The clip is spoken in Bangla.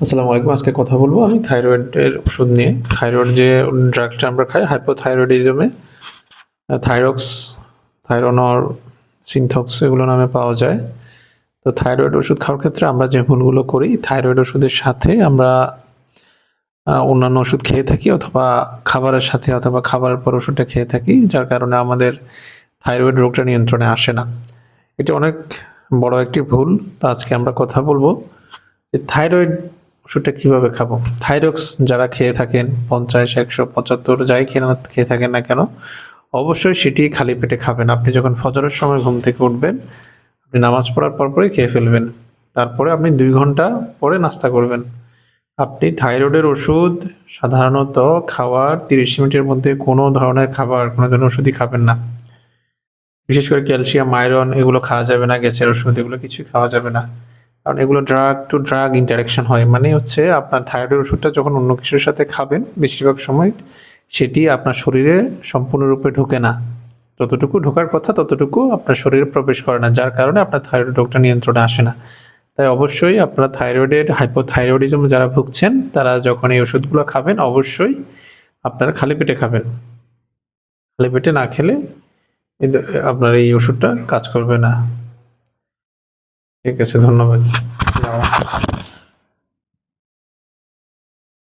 আসসালামু আলাইকুম। আজকে কথা বলবো আমি থাইরয়েডের ওষুধ নিয়ে। থাইরয়েড যে ড্রাগটা আমরা খাই হাইপোথাইরয়েডিজমে থাইরক্স, থাইরোনর, সিনথক্স এগুলো নামে পাওয়া যায়। তো থাইরয়েড ওষুধ খাওয়ার ক্ষেত্রে আমরা যে ভুলগুলো করি, থাইরয়েড ওষুধের সাথে আমরা অন্যান্য ওষুধ খেয়ে থাকি অথবা খাবারের সাথে অথবা খাবারের পর ওষুধটা খেয়ে থাকি, যার কারণে আমাদের থাইরয়েড রোগটা নিয়ন্ত্রণে আসে না। এটি অনেক বড় একটি ভুল। তো আজকে আমরা কথা বলবো যে থাইরয়েড ওষুধটা কিভাবে খাবো। থাইরক্স যারা খেয়ে থাকেন 50, 100, 75 যাই খেয়ে থাকেন না কেন, অবশ্যই সেটি খালি পেটে খাবেন। আপনি যখন ফজরের সময় ঘুম থেকে উঠবেন, আপনি নামাজ পড়ার পরপরই খেয়ে ফেলবেন। তারপরে আপনি 2 ঘন্টা পরে নাস্তা করবেন। আপনি থাইরয়েডের ওষুধ সাধারণত খাওয়ার 30 মিনিটের মধ্যে কোনো ধরনের কোনো ধরনের ওষুধই খাবেন না। বিশেষ করে ক্যালসিয়াম, আয়রন এগুলো খাওয়া যাবে না, গ্যাসের ওষুধ এগুলো কিছুই খাওয়া যাবে না। কারণ এগুলো ড্রাগ টু ড্রাগ ইন্টারাকশন হয়। মানে হচ্ছে আপনার থাইরয়েডের ওষুধটা যখন অন্য কিছুর সাথে খাবেন, বেশিরভাগ সময় সেটি আপনার শরীরে সম্পূর্ণরূপে ঢোকে না। যতটুকু ঢোকার কথা ততটুকু আপনার শরীরে প্রবেশ করে না, যার কারণে আপনার থাইরয়েড রোগটা নিয়ন্ত্রণে আসে না। তাই অবশ্যই আপনারা থাইরয়েডের হাইপোথাইরয়েডিজম যারা ভুগছেন, তারা যখন এই ওষুধগুলো খাবেন অবশ্যই আপনারা খালি পেটে খাবেন। খালি পেটে না খেলে আপনার এই ওষুধটা কাজ করবে না। ঠিক আছে, ধন্যবাদ।